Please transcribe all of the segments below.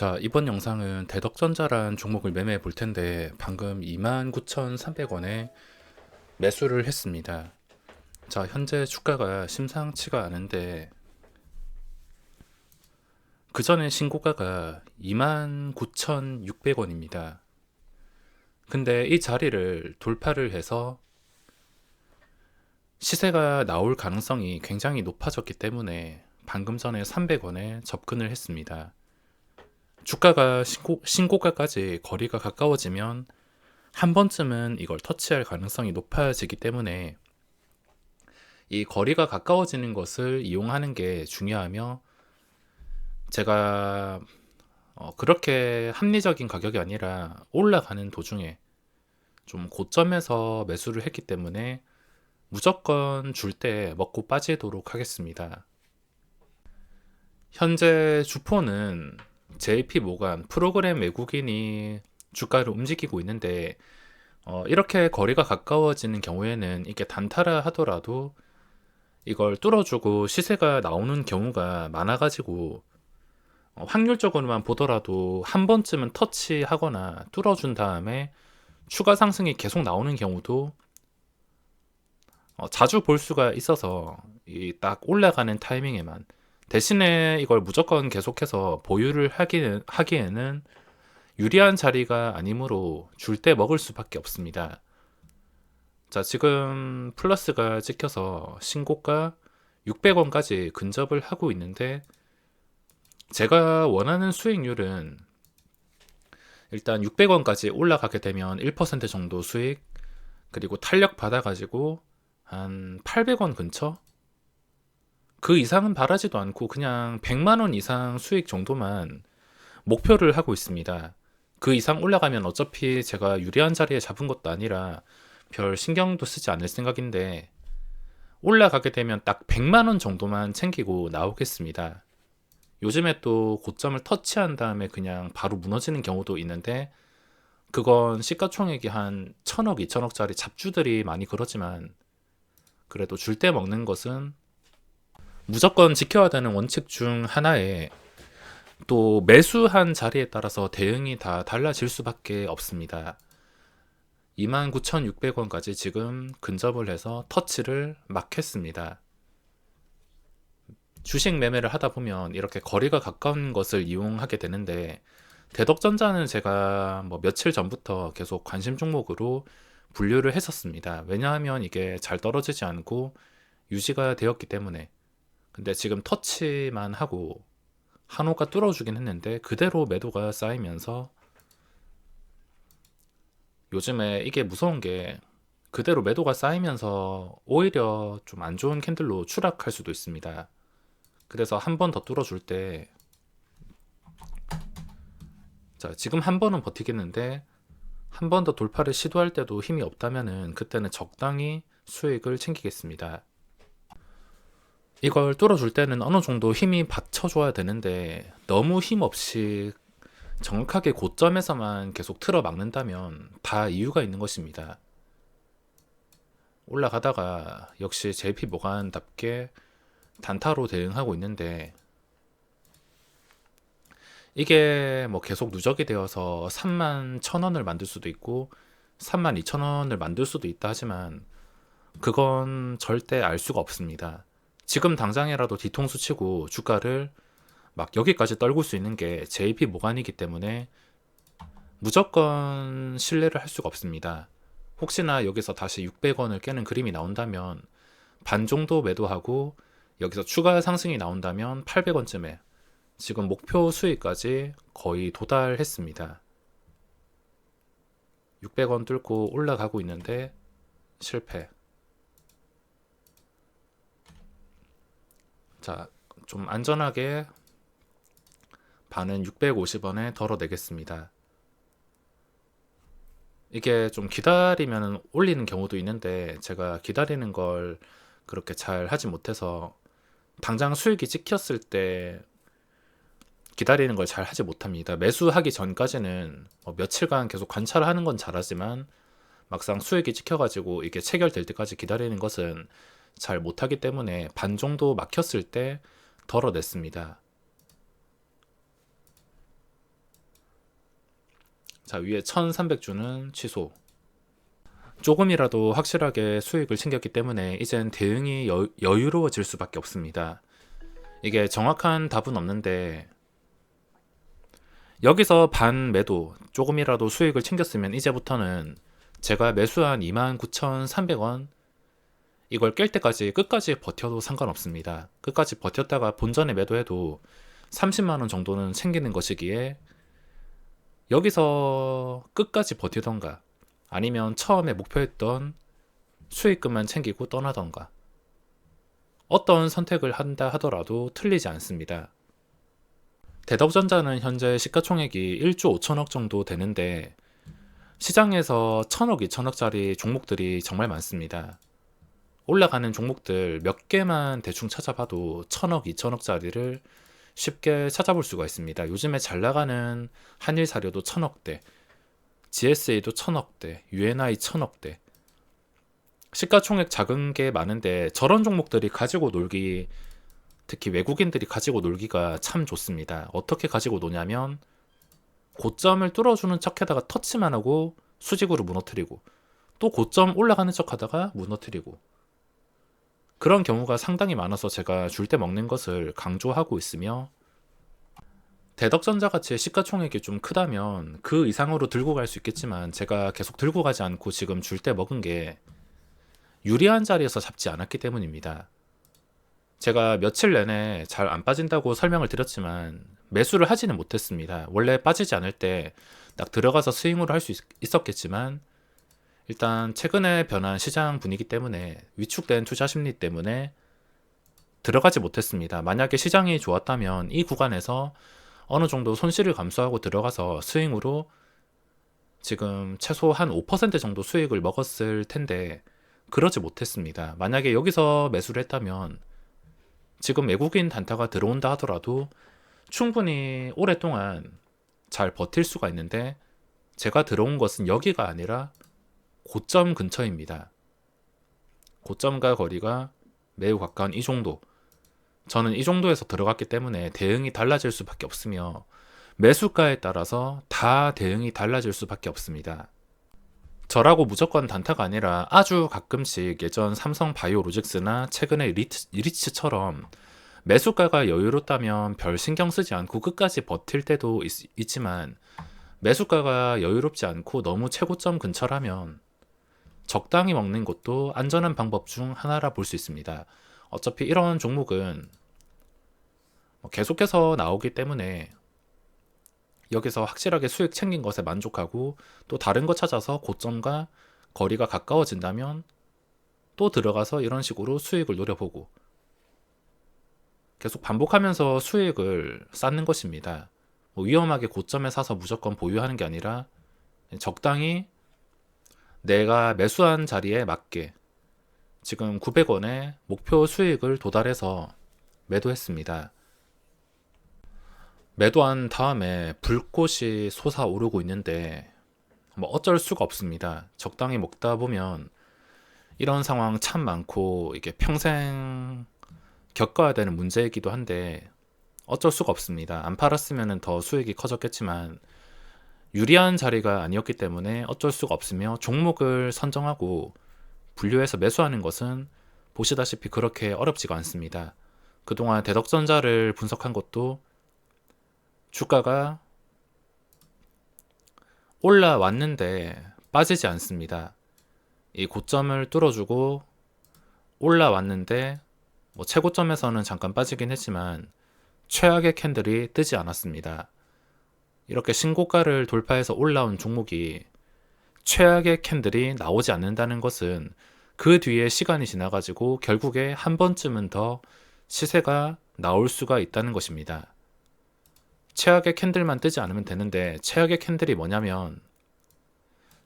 자, 이번 영상은 대덕전자란 종목을 매매해 볼 텐데 방금 29,300원에 매수를 했습니다. 자, 현재 주가가 심상치가 않은데 그 전에 신고가가 29,600원입니다. 근데 이 자리를 돌파를 해서 시세가 나올 가능성이 굉장히 높아졌기 때문에 방금 전에 300원에 접근을 했습니다. 주가가 신고가까지 거리가 가까워지면 한 번쯤은 이걸 터치할 가능성이 높아지기 때문에 이 거리가 가까워지는 것을 이용하는 게 중요하며, 제가 그렇게 합리적인 가격이 아니라 올라가는 도중에 좀 고점에서 매수를 했기 때문에 무조건 줄 때 먹고 빠지도록 하겠습니다. 현재 주포는 JP 모간 프로그램 외국인이 주가를 움직이고 있는데, 이렇게 거리가 가까워지는 경우에는 이게 단타라 하더라도 이걸 뚫어주고 시세가 나오는 경우가 많아가지고, 확률적으로만 보더라도 한 번쯤은 터치하거나 뚫어준 다음에 추가 상승이 계속 나오는 경우도 자주 볼 수가 있어서, 이 딱 올라가는 타이밍에만, 대신에 이걸 무조건 계속해서 보유를 하기에는 유리한 자리가 아니므로 줄 때 먹을 수밖에 없습니다. 자, 지금 플러스가 찍혀서 신고가 600원까지 근접을 하고 있는데, 제가 원하는 수익률은 일단 600원까지 올라가게 되면 1% 정도 수익, 그리고 탄력 받아가지고 한 800원 근처? 그 이상은 바라지도 않고 그냥 100만원 이상 수익 정도만 목표를 하고 있습니다. 그 이상 올라가면 어차피 제가 유리한 자리에 잡은 것도 아니라 별 신경도 쓰지 않을 생각인데, 올라가게 되면 딱 100만원 정도만 챙기고 나오겠습니다. 요즘에 또 고점을 터치한 다음에 그냥 바로 무너지는 경우도 있는데, 그건 시가총액이 한 1000억, 2000억짜리 잡주들이 많이 그러지만, 그래도 줄 때 먹는 것은 무조건 지켜야 되는 원칙 중 하나에, 또 매수한 자리에 따라서 대응이 다 달라질 수밖에 없습니다. 29,600원까지 지금 근접을 해서 터치를 막 했습니다. 주식 매매를 하다 보면 이렇게 거리가 가까운 것을 이용하게 되는데, 대덕전자는 제가 뭐 며칠 전부터 계속 관심 종목으로 분류를 했었습니다. 왜냐하면 이게 잘 떨어지지 않고 유지가 되었기 때문에. 근데 지금 터치만 하고 한호가 뚫어주긴 했는데 그대로 매도가 쌓이면서, 요즘에 이게 무서운 게 그대로 매도가 쌓이면서 오히려 좀 안 좋은 캔들로 추락할 수도 있습니다. 그래서 한 번 더 뚫어줄 때, 자, 지금 한 번은 버티겠는데 한 번 더 돌파를 시도할 때도 힘이 없다면은 그때는 적당히 수익을 챙기겠습니다. 이걸 뚫어줄 때는 어느 정도 힘이 받쳐줘야 되는데, 너무 힘 없이 정확하게 고점에서만 계속 틀어 막는다면 다 이유가 있는 것입니다. 올라가다가 역시 JP 모간답게 단타로 대응하고 있는데, 이게 뭐 계속 누적이 되어서 31,000원을 만들 수도 있고 32,000원을 만들 수도 있다 하지만, 그건 절대 알 수가 없습니다. 지금 당장이라도 뒤통수 치고 주가를 막 여기까지 떨굴 수 있는 게 JP 모간이기 때문에 무조건 신뢰를 할 수가 없습니다. 혹시나 여기서 다시 600원을 깨는 그림이 나온다면 반 정도 매도하고, 여기서 추가 상승이 나온다면 800원쯤에 지금 목표 수익까지 거의 도달했습니다. 600원 뚫고 올라가고 있는데 실패. 자, 좀 안전하게 반은 650원에 덜어내겠습니다. 이게 좀 기다리면 올리는 경우도 있는데, 제가 기다리는 걸 그렇게 잘 하지 못해서 당장 수익이 찍혔을 때 기다리는 걸 잘 하지 못합니다. 매수하기 전까지는 며칠간 계속 관찰하는 건 잘하지만, 막상 수익이 찍혀가지고 이게 체결될 때까지 기다리는 것은 잘 못하기 때문에 반 정도 막혔을 때 덜어냈습니다. 자, 위에 1300주는 취소. 조금이라도 확실하게 수익을 챙겼기 때문에 이젠 대응이 여유로워질 수밖에 없습니다. 이게 정확한 답은 없는데 여기서 반 매도 조금이라도 수익을 챙겼으면 이제부터는 제가 매수한 29,300원 이걸 깰 때까지 끝까지 버텨도 상관없습니다. 끝까지 버텼다가 본전에 매도해도 30만원 정도는 챙기는 것이기에 여기서 끝까지 버티던가 아니면 처음에 목표했던 수익금만 챙기고 떠나던가 어떤 선택을 한다 하더라도 틀리지 않습니다. 대덕전자는 현재 시가총액이 1조 5천억 정도 되는데 시장에서 1천억, 2천억짜리 종목들이 정말 많습니다. 올라가는 종목들 몇 개만 대충 찾아봐도 1천억, 2천억짜리를 쉽게 찾아볼 수가 있습니다. 요즘에 잘 나가는 한일사료도 1천억대, GSA도 1천억대, UNI 1천억대. 시가총액 작은 게 많은데 저런 종목들이 가지고 놀기, 특히 외국인들이 가지고 놀기가 참 좋습니다. 어떻게 가지고 노냐면 고점을 뚫어주는 척하다가 터치만 하고 수직으로 무너뜨리고 또 고점 올라가는 척하다가 무너뜨리고 그런 경우가 상당히 많아서 제가 줄 때 먹는 것을 강조하고 있으며 대덕전자 같이 시가총액이 좀 크다면 그 이상으로 들고 갈 수 있겠지만 제가 계속 들고 가지 않고 지금 줄 때 먹은 게 유리한 자리에서 잡지 않았기 때문입니다. 제가 며칠 내내 잘 안 빠진다고 설명을 드렸지만 매수를 하지는 못했습니다. 원래 빠지지 않을 때 딱 들어가서 스윙으로 할 수 있었겠지만 일단 최근에 변한 시장 분위기 때문에 위축된 투자 심리 때문에 들어가지 못했습니다. 만약에 시장이 좋았다면 이 구간에서 어느 정도 손실을 감수하고 들어가서 스윙으로 지금 최소 한 5% 정도 수익을 먹었을 텐데 그러지 못했습니다. 만약에 여기서 매수를 했다면 지금 외국인 단타가 들어온다 하더라도 충분히 오랫동안 잘 버틸 수가 있는데 제가 들어온 것은 여기가 아니라 고점 근처입니다. 고점과 거리가 매우 가까운 이 정도. 저는 이 정도에서 들어갔기 때문에 대응이 달라질 수밖에 없으며 매수가에 따라서 다 대응이 달라질 수밖에 없습니다. 저라고 무조건 단타가 아니라 아주 가끔씩 예전 삼성바이오로직스나 최근의 리츠처럼 매수가가 여유롭다면 별 신경 쓰지 않고 끝까지 버틸 때도 있지만 매수가가 여유롭지 않고 너무 최고점 근처라면 적당히 먹는 것도 안전한 방법 중 하나라 볼 수 있습니다. 어차피 이런 종목은 계속해서 나오기 때문에 여기서 확실하게 수익 챙긴 것에 만족하고 또 다른 거 찾아서 고점과 거리가 가까워진다면 또 들어가서 이런 식으로 수익을 노려보고 계속 반복하면서 수익을 쌓는 것입니다. 위험하게 고점에 사서 무조건 보유하는 게 아니라 적당히 내가 매수한 자리에 맞게 지금 900원에 목표 수익을 도달해서 매도했습니다. 매도한 다음에 불꽃이 솟아오르고 있는데 어쩔 수가 없습니다. 적당히 먹다 보면 이런 상황 참 많고 이게 평생 겪어야 되는 문제이기도 한데 어쩔 수가 없습니다. 안 팔았으면 더 수익이 커졌겠지만 유리한 자리가 아니었기 때문에 어쩔 수가 없으며 종목을 선정하고 분류해서 매수하는 것은 보시다시피 그렇게 어렵지가 않습니다. 그동안 대덕전자를 분석한 것도 주가가 올라왔는데 빠지지 않습니다. 이 고점을 뚫어주고 올라왔는데 최고점에서는 잠깐 빠지긴 했지만 최악의 캔들이 뜨지 않았습니다. 이렇게 신고가를 돌파해서 올라온 종목이 최악의 캔들이 나오지 않는다는 것은 그 뒤에 시간이 지나가지고 결국에 한 번쯤은 더 시세가 나올 수가 있다는 것입니다. 최악의 캔들만 뜨지 않으면 되는데 최악의 캔들이 뭐냐면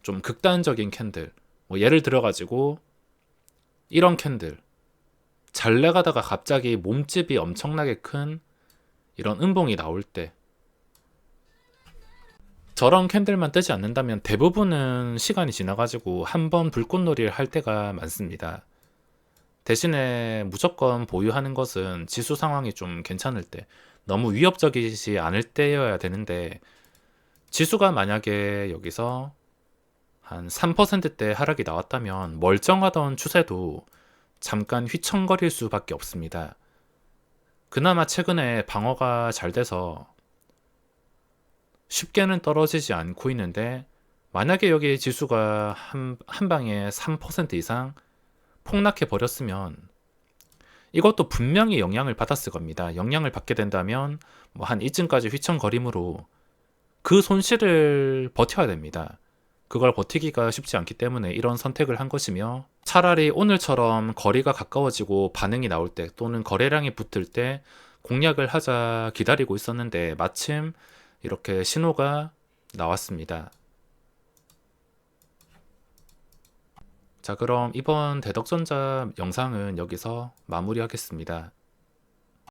좀 극단적인 캔들, 예를 들어가지고 이런 캔들 잘 나가다가 갑자기 몸집이 엄청나게 큰 이런 음봉이 나올 때 저런 캔들만 뜨지 않는다면 대부분은 시간이 지나가지고 한번 불꽃놀이를 할 때가 많습니다. 대신에 무조건 보유하는 것은 지수 상황이 좀 괜찮을 때 너무 위협적이지 않을 때여야 되는데 지수가 만약에 여기서 한 3%대 하락이 나왔다면 멀쩡하던 추세도 잠깐 휘청거릴 수밖에 없습니다. 그나마 최근에 방어가 잘 돼서 쉽게는 떨어지지 않고 있는데, 만약에 여기 지수가 한 방에 3% 이상 폭락해 버렸으면 이것도 분명히 영향을 받았을 겁니다. 영향을 받게 된다면 뭐 한 이쯤까지 휘청거림으로 그 손실을 버텨야 됩니다. 그걸 버티기가 쉽지 않기 때문에 이런 선택을 한 것이며, 차라리 오늘처럼 거리가 가까워지고 반응이 나올 때 또는 거래량이 붙을 때 공략을 하자 기다리고 있었는데 마침 이렇게 신호가 나왔습니다. 자, 그럼 이번 대덕전자 영상은 여기서 마무리하겠습니다.